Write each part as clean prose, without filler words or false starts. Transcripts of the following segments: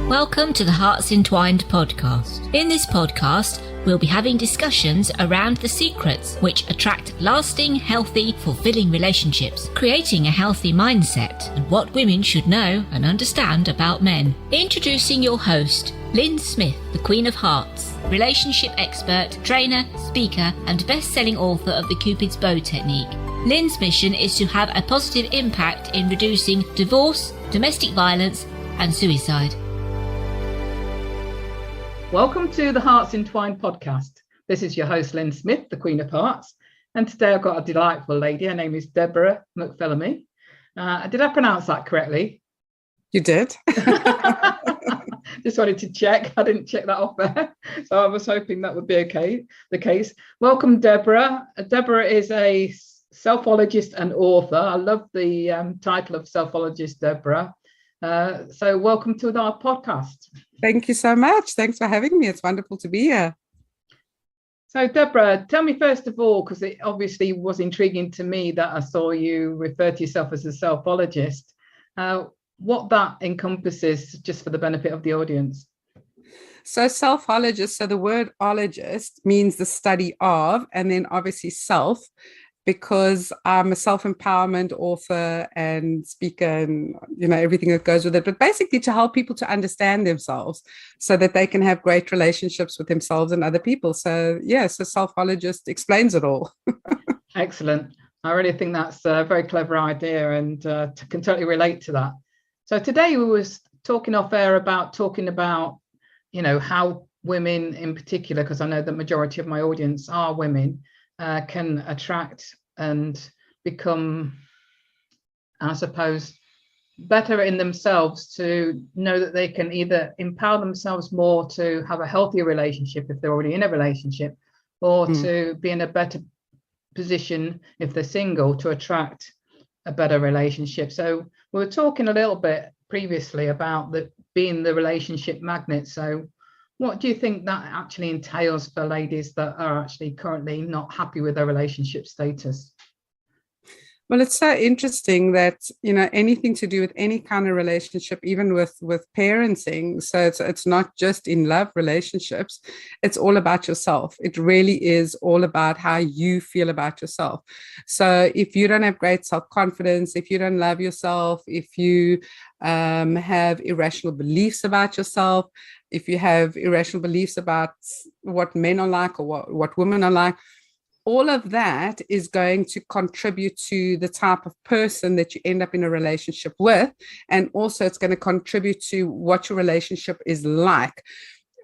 Welcome to the Hearts Entwined podcast. In this podcast, we'll be having discussions around the secrets which attract lasting, healthy, fulfilling relationships, creating a healthy mindset, and what women should know and understand about men. Introducing your host, Lyn Smith, the Queen of Hearts, relationship expert, trainer, speaker, and best-selling author of the Cupid's Bow technique. Lyn's mission is to have a positive impact in reducing divorce, domestic violence, and suicide. Welcome to the Hearts Entwined podcast. This is your host, Lyn Smith, the Queen of Hearts. And today I've got a delightful lady. Her name is Deborah McPhilemy. Did I pronounce that correctly? You did. Just wanted to check. I didn't check that off there. So I was hoping that would be the case. Welcome, Deborah. Deborah is a selfologist and author. I love the title of Selfologist, Deborah. So welcome to our podcast. Thank you so much. Thanks for having me. It's wonderful to be here. So Deborah, tell me first of all, because it obviously was intriguing to me that I saw you refer to yourself as a selfologist, what that encompasses, just for the benefit of the audience. So selfologist, so the word ologist means the study of, and then obviously self, because I'm a self-empowerment author and speaker and, everything that goes with it, but basically to help people to understand themselves so that they can have great relationships with themselves and other people. So so selfologist explains it all. Excellent. I really think that's a very clever idea and can totally relate to that. So today we was talking off air about how women in particular, because I know the majority of my audience are women, can attract and become, I suppose, better in themselves to know that they can either empower themselves more to have a healthier relationship if they're already in a relationship, or to be in a better position if they're single to attract a better relationship. So we were talking a little bit previously about being the relationship magnet. So what do you think that actually entails for ladies that are actually currently not happy with their relationship status? Well, it's so interesting that, anything to do with any kind of relationship, even with parenting. So it's not just in love relationships. It's all about yourself. It really is all about how you feel about yourself. So if you don't have great self-confidence, if you don't love yourself, if you have irrational beliefs about yourself, if you have irrational beliefs about what men are like or what women are like, all of that is going to contribute to the type of person that you end up in a relationship with. And also it's going to contribute to what your relationship is like.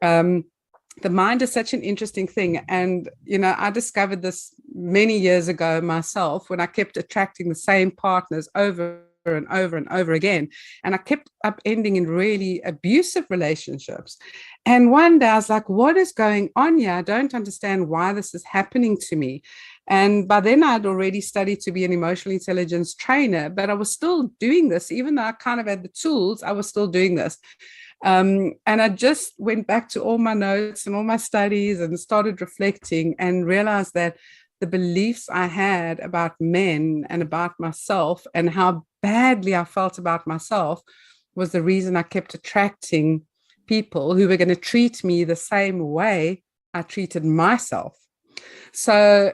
The mind is such an interesting thing. And, I discovered this many years ago myself when I kept attracting the same partners over and over and over again. And I kept ending in really abusive relationships. And one day I was like, what is going on here? I don't understand why this is happening to me. And by then I'd already studied to be an emotional intelligence trainer, but I was still doing this. Even though I kind of had the tools, I was still doing this. And I just went back to all my notes and all my studies and started reflecting and realized that the beliefs I had about men and about myself and how badly I felt about myself was the reason I kept attracting people who were going to treat me the same way I treated myself. So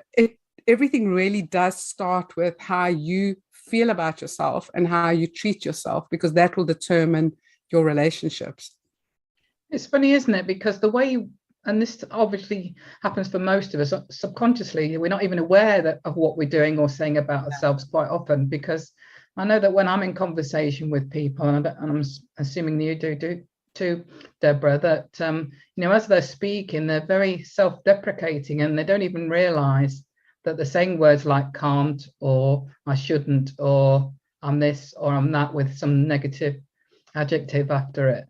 everything really does start with how you feel about yourself and how you treat yourself, because that will determine your relationships. It's funny, isn't it? Because the way and this obviously happens for most of us subconsciously, we're not even aware of what we're doing or saying about ourselves quite often, because I know that when I'm in conversand with people, and I'm assuming that you do too, Deborah, that as they're speaking, they're very self-deprecating and they don't even realize that they're saying words like can't or I shouldn't or I'm this or I'm that with some negative adjective after it.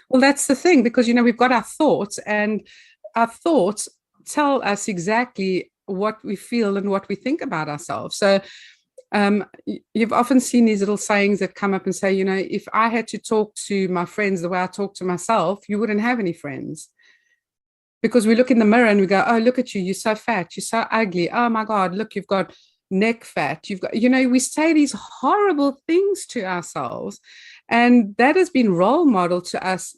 Well, that's the thing, because, we've got our thoughts, and our thoughts tell us exactly what we feel and what we think about ourselves. So you've often seen these little sayings that come up and say, if I had to talk to my friends the way I talk to myself, you wouldn't have any friends. Because we look in the mirror and we go, oh, look at you, you're so fat, you're so ugly. Oh my God, look, you've got neck fat. You've got, we say these horrible things to ourselves. And that has been role model to us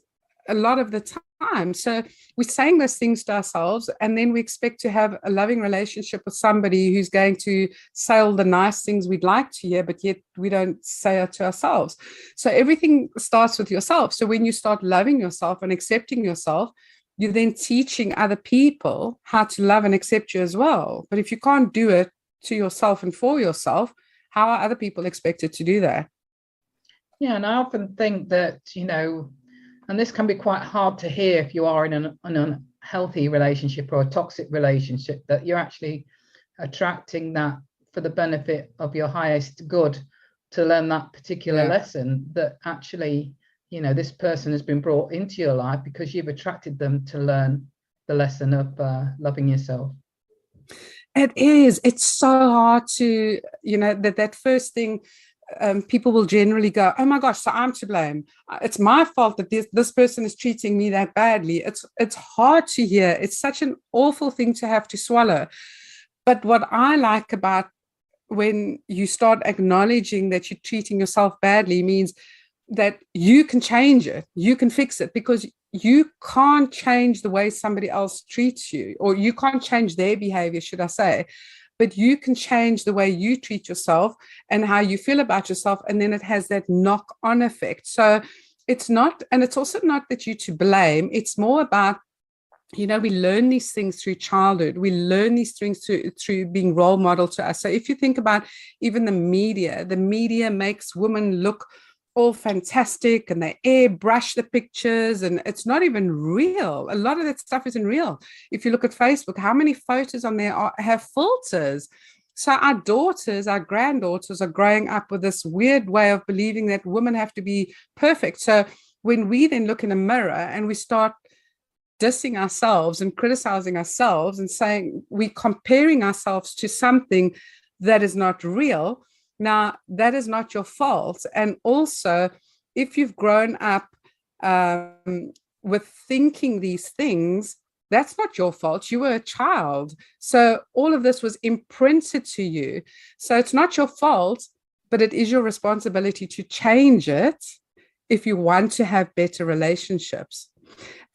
a lot of the time. So we're saying those things to ourselves, and then we expect to have a loving relationship with somebody who's going to say all the nice things we'd like to hear, but yet we don't say it to ourselves. So everything starts with yourself. So when you start loving yourself and accepting yourself, you're then teaching other people how to love and accept you as well. But if you can't do it to yourself and for yourself, how are other people expected to do that? Yeah, and I often think that, and this can be quite hard to hear if you are in an unhealthy relationship or a toxic relationship, that you're actually attracting that for the benefit of your highest good, to learn that particular lesson, that actually, this person has been brought into your life because you've attracted them to learn the lesson of loving yourself. It is. It's so hard to, that first thing, people will generally go, oh my gosh, so I'm to blame. It's my fault that this person is treating me that badly. It's hard to hear. It's such an awful thing to have to swallow. But what I like about when you start acknowledging that you're treating yourself badly means that you can change it, you can fix it, because you can't change the way somebody else treats you, or you can't change their behavior, should I say, but you can change the way you treat yourself and how you feel about yourself. And then it has that knock-on effect. So it's not, and it's also not that you're to blame. It's more about, we learn these things through childhood. We learn these things through being role model to us. So if you think about even the media makes women look all fantastic, and they airbrush the pictures, and it's not even real. A lot of that stuff isn't real. If you look at Facebook, how many photos on there have filters? So our daughters, our granddaughters are growing up with this weird way of believing that women have to be perfect. So when we then look in a mirror and we start dissing ourselves and criticizing ourselves and saying we're comparing ourselves to something that is not real, now, that is not your fault. And also, if you've grown up with thinking these things, that's not your fault. You were a child. So all of this was imprinted to you. So it's not your fault, but it is your responsibility to change it if you want to have better relationships.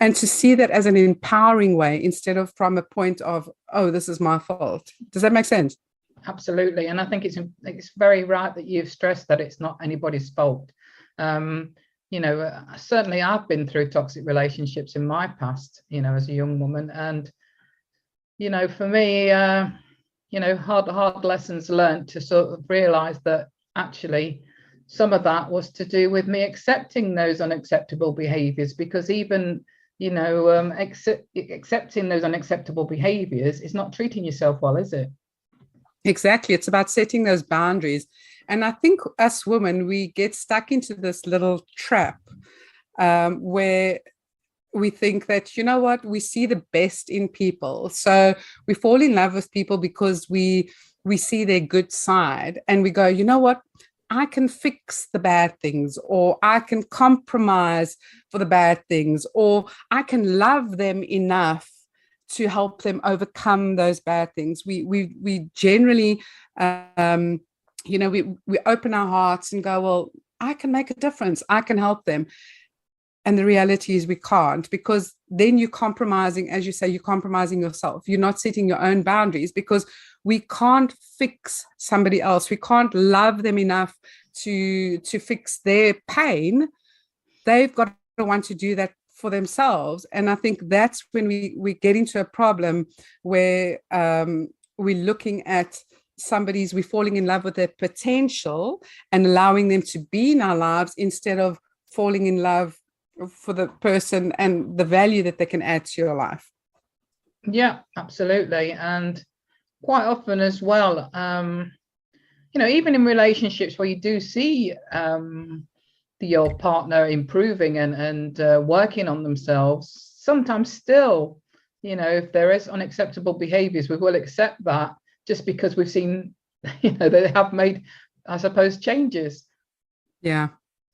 And to see that as an empowering way instead of from a point of, oh, this is my fault. Does that make sense? Absolutely. And I think it's very right that you've stressed that it's not anybody's fault. Certainly I've been through toxic relationships in my past, as a young woman. And, for me, hard lessons learned to sort of realize that actually some of that was to do with me accepting those unacceptable behaviors, because even, accepting those unacceptable behaviors is not treating yourself well, is it? Exactly. It's about setting those boundaries. And I think us women, we get stuck into this little trap where we think that, we see the best in people. So we fall in love with people because we see their good side, and we go, I can fix the bad things, or I can compromise for the bad things, or I can love them enough to help them overcome those bad things. We generally, we open our hearts and go, well, I can make a difference. I can help them. And the reality is we can't, because then you're compromising, as you say, you're compromising yourself. You're not setting your own boundaries, because we can't fix somebody else. We can't love them enough to fix their pain. They've got to want to do that for themselves. And I think that's when we get into a problem where we're looking at we're falling in love with their potential and allowing them to be in our lives, instead of falling in love for the person and the value that they can add to your life. Yeah, absolutely. And quite often as well, even in relationships where you do see your partner improving and working on themselves, sometimes still, if there is unacceptable behaviors, we will accept that just because we've seen, they have made, I suppose, changes. Yeah.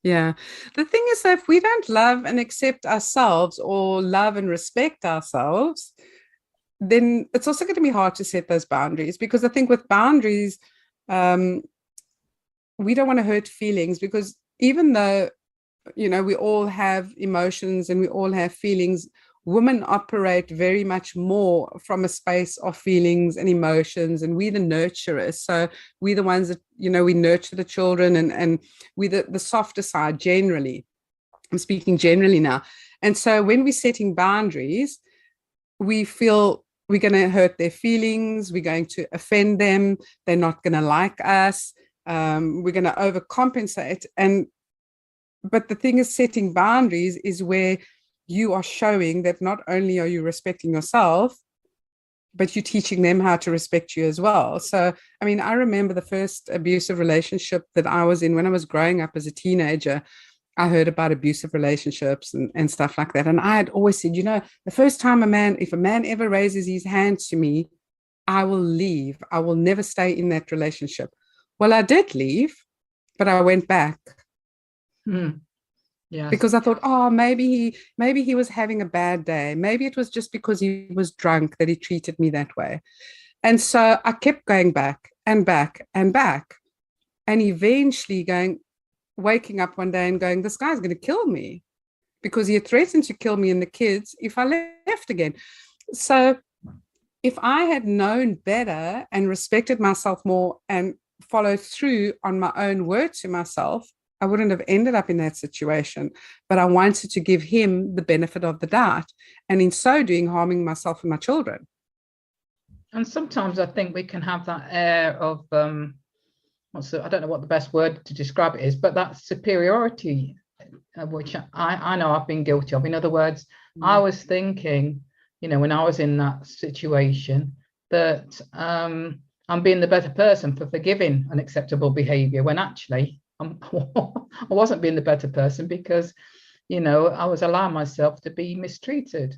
The thing is that if we don't love and accept ourselves, or love and respect ourselves, then it's also going to be hard to set those boundaries, because I think with boundaries, we don't want to hurt feelings, because even though we all have emotions and we all have feelings. Women operate very much more from a space of feelings and emotions, and we're the nurturers. So we're the ones that, we nurture the children, and we're the softer side generally. I'm speaking generally now. And so when we're setting boundaries, we feel we're going to hurt their feelings, we're going to offend them, they're not going to like us, we're going to overcompensate. But the thing is, setting boundaries is where you are showing that not only are you respecting yourself, but you're teaching them how to respect you as well. So, I mean, I remember the first abusive relationship that I was in when I was growing up as a teenager. I heard about abusive relationships and stuff like that. And I had always said, the first time if a man ever raises his hand to me, I will leave. I will never stay in that relationship. Well, I did leave, but I went back. Yes. Because I thought, maybe he was having a bad day. Maybe it was just because he was drunk that he treated me that way. And so I kept going back and back and back, and eventually waking up one day and going, this guy's going to kill me, because he had threatened to kill me and the kids if I left again. So if I had known better and respected myself more and followed through on my own word to myself, I wouldn't have ended up in that situation. But I wanted to give him the benefit of the doubt, and in so doing, harming myself and my children. And sometimes I think we can have that air of I don't know what the best word to describe it is, but that superiority, which I know I've been guilty of. In other words, I was thinking, when I was in that situation, that I'm being the better person for forgiving unacceptable behavior, when actually I wasn't being the better person, because, I was allowing myself to be mistreated.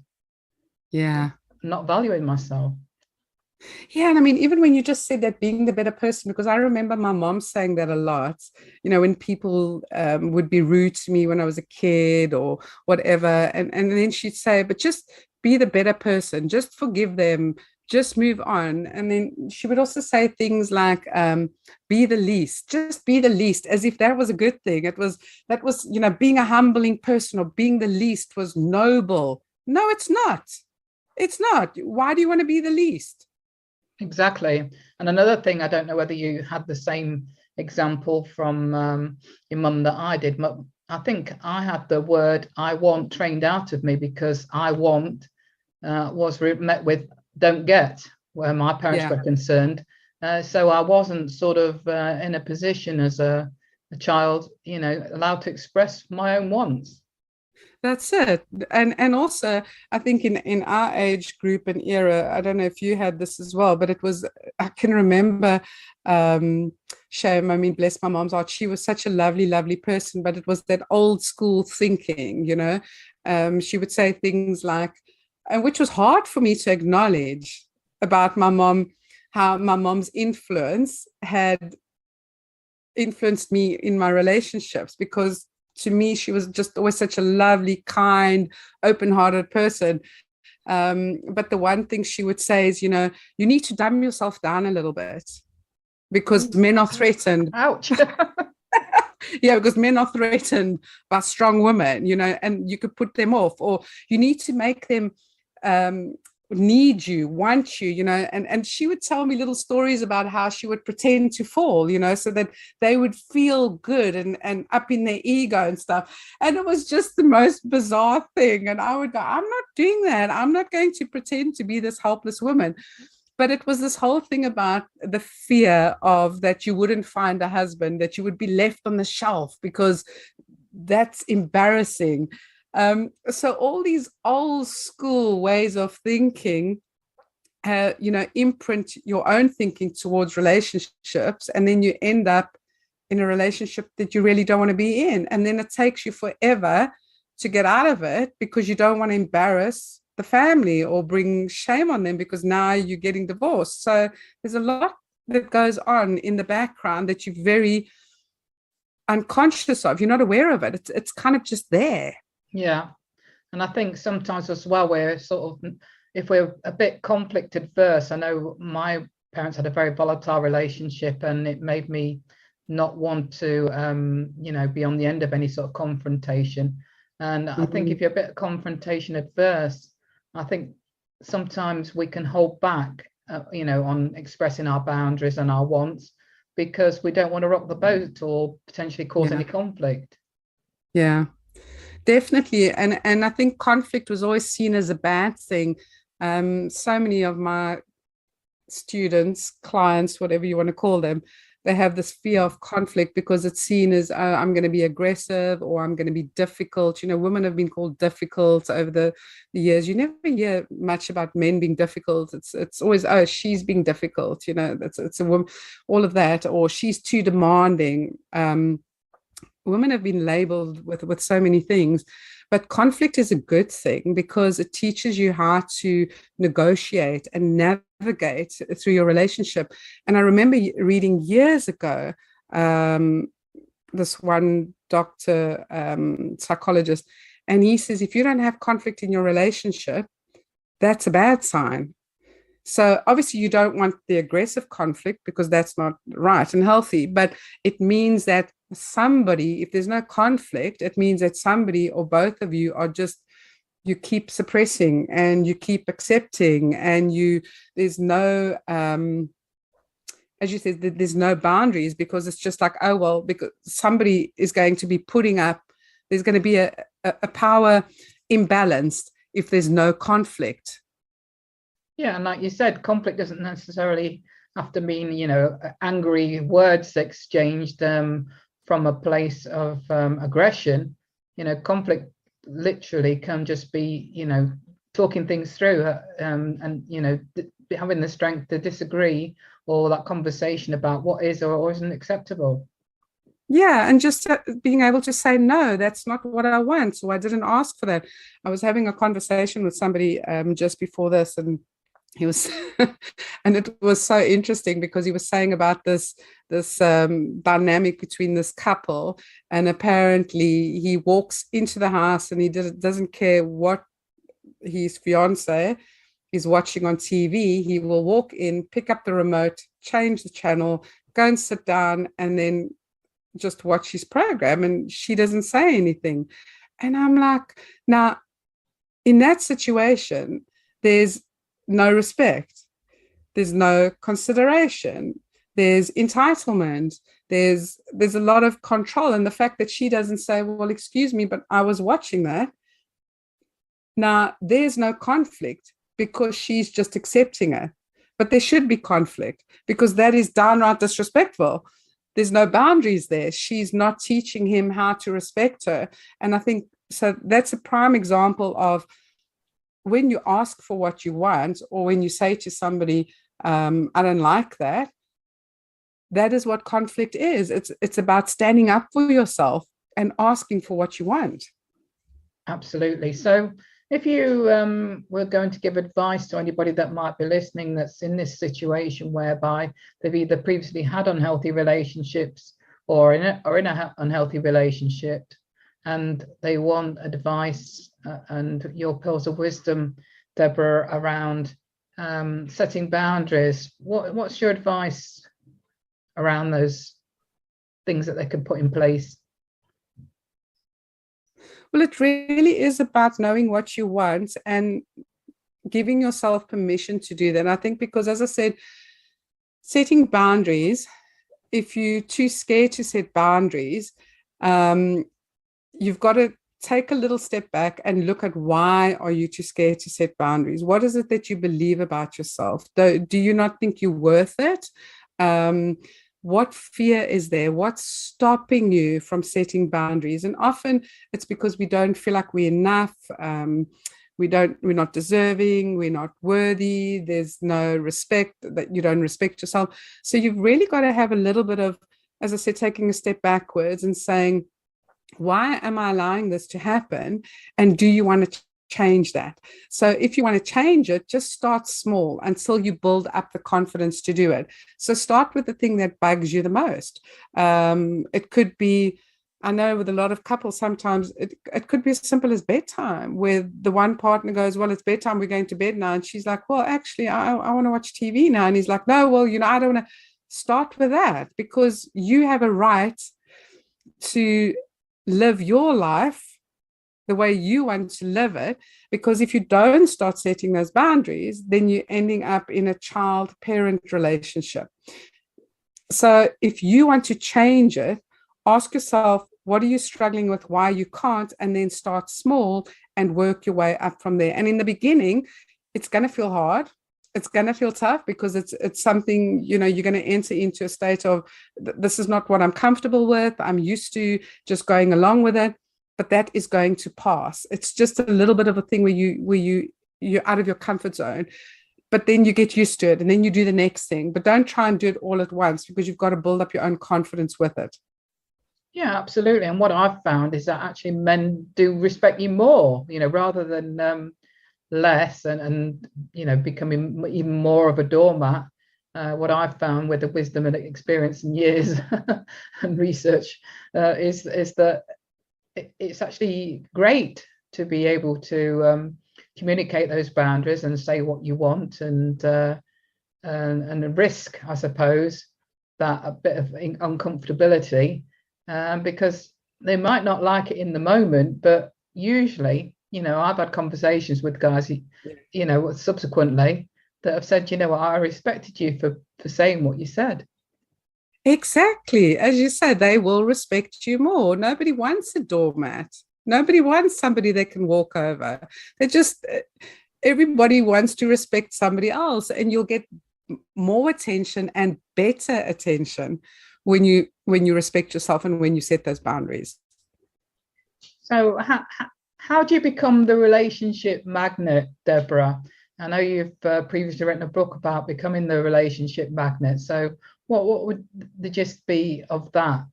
Yeah. Not valuing myself. Yeah. And I mean, even when you just said that, being the better person, because I remember my mom saying that a lot, when people would be rude to me when I was a kid or whatever. And then she'd say, but just be the better person, just forgive them, just move on. And then she would also say things like, be the least, just be the least, as if that was a good thing. That was, being a humbling person or being the least was noble. No, it's not. It's not. Why do you want to be the least? Exactly. And another thing, I don't know whether you had the same example from your mum that I did. I think I had the word I want trained out of me, because I want was met with don't get, where my parents were concerned. So I wasn't sort of in a position as a child, allowed to express my own wants. That's it. And also, I think in our age group and era, I don't know if you had this as well, but it was, I can remember, shame, I mean, bless my mom's heart, she was such a lovely, lovely person, but it was that old school thinking, she would say things like, and which was hard for me to acknowledge, about my mom, how my mom's influence had influenced me in my relationships, because to me, she was just always such a lovely, kind, open-hearted person. But the one thing she would say is, you need to dumb yourself down a little bit, because men are threatened. Ouch. Yeah, because men are threatened by strong women, and you could put them off, or you need to make them need you, want you, and she would tell me little stories about how she would pretend to fall, so that they would feel good and up in their ego and stuff. And it was just the most bizarre thing. And I would go, I'm not doing that. I'm not going to pretend to be this helpless woman. But it was this whole thing about the fear of that you wouldn't find a husband, that you would be left on the shelf, because that's embarrassing. So all these old school ways of thinking, imprint your own thinking towards relationships, and then you end up in a relationship that you really don't want to be in. And then it takes you forever to get out of it, because you don't want to embarrass the family or bring shame on them, because now you're getting divorced. So there's a lot that goes on in the background that you're very unconscious of. You're not aware of it. It's kind of just there. Yeah. And I think sometimes as well, we're sort of, if we're a bit conflict adverse, I know my parents had a very volatile relationship, and it made me not want to, be on the end of any sort of confrontation. And I think if you're a bit confrontation adverse, I think sometimes we can hold back, on expressing our boundaries and our wants because we don't want to rock the boat or potentially cause any conflict. Yeah, definitely. And I think conflict was always seen as a bad thing. So many of my students, clients, whatever you want to call them, they have this fear of conflict because it's seen as I'm going to be aggressive or I'm going to be difficult. Women have been called difficult over the years. You never hear much about men being difficult. It's always, oh, she's being difficult. It's a woman, all of that, or she's too demanding. Women have been labeled with so many things, but conflict is a good thing because it teaches you how to negotiate and navigate through your relationship. And I remember reading years ago, this one doctor, psychologist, and he says, if you don't have conflict in your relationship, that's a bad sign. So obviously you don't want the aggressive conflict because that's not right and healthy, but it means that somebody, if there's no conflict, it means that somebody or both of you are just, you keep suppressing and you keep accepting and there's no, as you said, there's no boundaries because it's just like, oh, well, because somebody is going to be putting up, there's going to be a power imbalance if there's no conflict. Yeah, and like you said, conflict doesn't necessarily have to mean, angry words exchanged from a place of aggression. Conflict literally can just be, talking things through and having the strength to disagree, or that conversation about what is or isn't acceptable. Yeah, and just being able to say, no, that's not what I want. So I didn't ask for that. I was having a conversation with somebody just before this, and he was and it was so interesting because he was saying about this dynamic between this couple, and apparently he walks into the house and he doesn't care what his fiance is watching on TV. He will walk in, pick up the remote, change the channel, go and sit down, and then just watch his program, and she doesn't say anything. And I'm like, now in that situation, there's no respect, there's no consideration, there's entitlement, there's a lot of control. And the fact that she doesn't say, well, excuse me, but I was watching that. Now there's no conflict because she's just accepting it. But there should be conflict because that is downright disrespectful. There's no boundaries there. She's not teaching him how to respect her. And I think so that's a prime example of when you ask for what you want, or when you say to somebody, I don't like that, that is what conflict is. It's about standing up for yourself and asking for what you want. Absolutely. So if you were going to give advice to anybody that might be listening that's in this situation whereby they've either previously had unhealthy relationships or in a unhealthy relationship, and they want advice and your pearls of wisdom, Deborah, around setting boundaries, what's your advice around those things that they can put in place? Well, it really is about knowing what you want and giving yourself permission to do that. And I think because, as I said, setting boundaries, if you're too scared to set boundaries, you've got to take a little step back and look at why are you too scared to set boundaries? What is it that you believe about yourself? Do you not think you're worth it? What fear is there? What's stopping you from setting boundaries? And often it's because we don't feel like we're enough. We're not deserving. We're not worthy. There's no respect, that you don't respect yourself. So you've really got to have a little bit of, as I said, taking a step backwards and saying, why am I allowing this to happen? And do you want to change that? So if you want to change it, just start small until you build up the confidence to do it. So start with the thing that bugs you the most. It could be, I know with a lot of couples, sometimes it could be as simple as bedtime, where the one partner goes, well, it's bedtime, we're going to bed now. And she's like, well, actually, I want to watch TV now. And he's like, no, well, I don't want to. start with that, because you have a right to live your life the way you want to live it. Because if you don't start setting those boundaries, then you're ending up in a child-parent relationship. So if you want to change it, ask yourself, what are you struggling with, why you can't, and then start small and work your way up from there. And in the beginning, it's going to feel hard. It's going to feel tough, because it's something, you're going to enter into a state of, this is not what I'm comfortable with. I'm used to just going along with it, but that is going to pass. It's just a little bit of a thing where you're out of your comfort zone, but then you get used to it, and then you do the next thing. But don't try and do it all at once, because you've got to build up your own confidence with it. Yeah, absolutely. And what I've found is that actually men do respect you more, rather than less, and becoming even more of a doormat. What I've found with the wisdom and experience and years and research is that it's actually great to be able to communicate those boundaries and say what you want, and risk, I suppose, that a bit of uncomfortability, because they might not like it in the moment, but usually, I've had conversations with guys, subsequently, that have said, I respected you for saying what you said. Exactly. As you said, they will respect you more. Nobody wants a doormat. Nobody wants somebody they can walk over. Everybody wants to respect somebody else, and you'll get more attention and better attention when you respect yourself and when you set those boundaries. So how do you become the relationship magnet, Deborah? I know you've previously written a book about becoming the relationship magnet. So what would the gist be of that?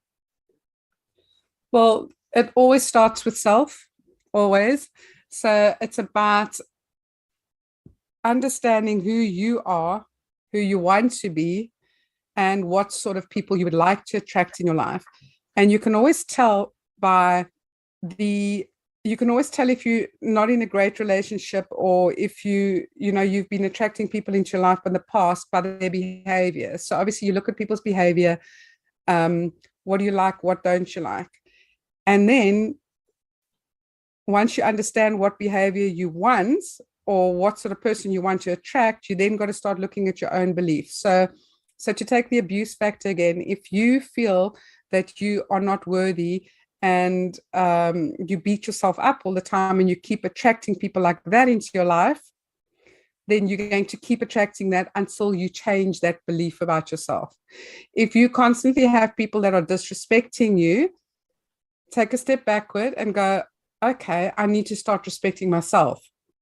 Well, it always starts with self, always. So it's about understanding who you are, who you want to be, and what sort of people you would like to attract in your life. And you can always tell if you're not in a great relationship, or if you've been attracting people into your life in the past by their behavior. So obviously you look at people's behavior. What do you like? What don't you like? And then once you understand what behavior you want, or what sort of person you want to attract, you then got to start looking at your own beliefs. So to take the abuse factor again, if you feel that you are not worthy, and you beat yourself up all the time, and you keep attracting people like that into your life, then you're going to keep attracting that until you change that belief about yourself. If you constantly have people that are disrespecting you, take a step backward and go, okay, I need to start respecting myself.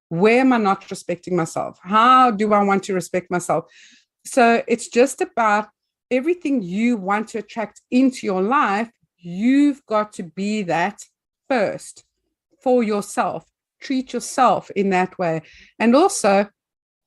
Where am I not respecting myself? How do I want to respect myself? So it's just about everything you want to attract into your life. You've got to be that first for yourself. Treat yourself in that way. And also,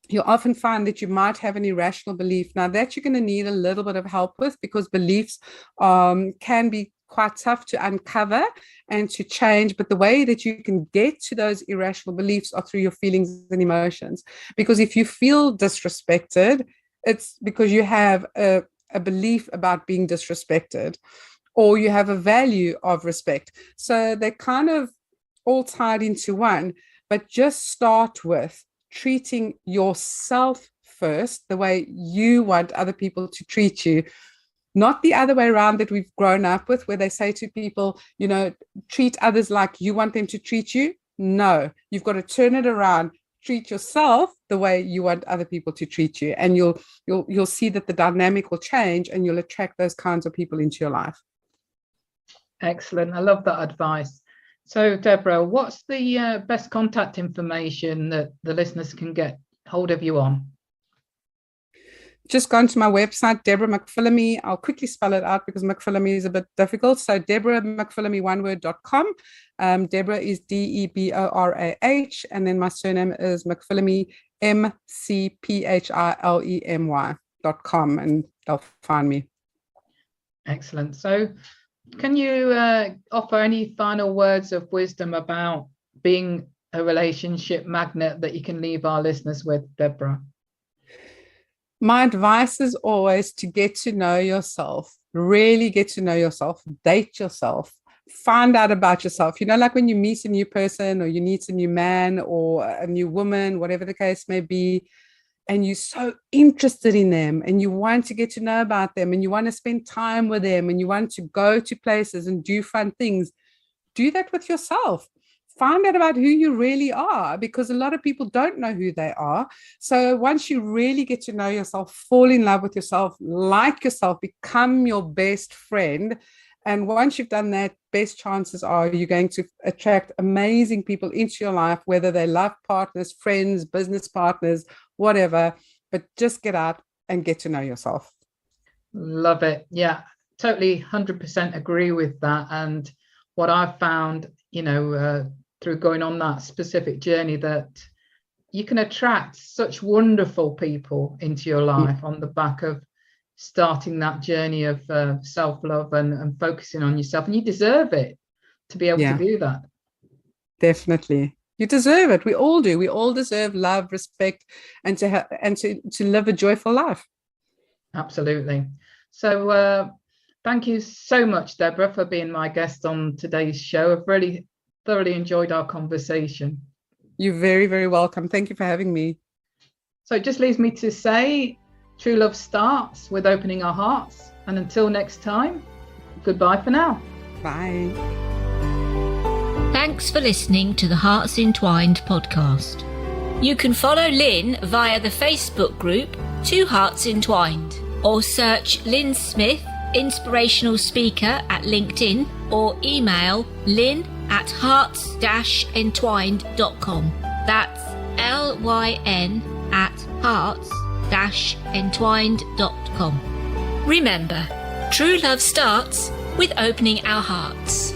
you'll often find that you might have an irrational belief. Now, that you're going to need a little bit of help with, because beliefs can be quite tough to uncover and to change. But the way that you can get to those irrational beliefs are through your feelings and emotions. Because if you feel disrespected, it's because you have a belief about being disrespected, or you have a value of respect. So they're kind of all tied into one, but just start with treating yourself first, the way you want other people to treat you, not the other way around that we've grown up with, where they say to people, treat others like you want them to treat you. No, you've got to turn it around. Treat yourself the way you want other people to treat you, and you'll see that the dynamic will change, and you'll attract those kinds of people into your life. Excellent. I love that advice. So, Deborah, what's the best contact information that the listeners can get hold of you on? Just go onto my website, Deborah McPhilemy. I'll quickly spell it out because McPhilemy is a bit difficult. So Deborah McPhilemy, one-word.com. Deborah is Deborah, and then my surname is McPhilemy, McPhilemy.com, and they'll find me. Excellent. So can you offer any final words of wisdom about being a relationship magnet that you can leave our listeners with, Deborah? My advice is always to get to know yourself, really get to know yourself, date yourself, find out about yourself. Like when you meet a new person or you meet a new man or a new woman, whatever the case may be, and you're so interested in them and you want to get to know about them and you want to spend time with them and you want to go to places and do fun things, do that with yourself. Find out about who you really are, because a lot of people don't know who they are. So once you really get to know yourself, fall in love with yourself, like yourself, become your best friend. And once you've done that, best chances are you're going to attract amazing people into your life, whether they're love partners, friends, business partners, whatever. But just get out and get to know yourself. Love it. Yeah, totally 100% agree with that. And what I've found, through going on that specific journey, that you can attract such wonderful people into your life on the back of starting that journey of self-love and focusing on yourself. And you deserve it to be able to do that. Definitely. You deserve it. We all do. We all deserve love, respect, and to live a joyful life. Absolutely. So thank you so much, Deborah, for being my guest on today's show. I've really thoroughly enjoyed our conversation. You're very, very welcome. Thank you for having me. So it just leaves me to say, true love starts with opening our hearts. And until next time, goodbye for now. Bye. Thanks for listening to the Hearts Entwined podcast. You can follow Lyn via the Facebook group Two Hearts Entwined, or search Lyn Smith, inspirational speaker, at LinkedIn, or email lyn@hearts-entwined.com. That's LYN@hearts-entwined.com. Remember, true love starts with opening our hearts.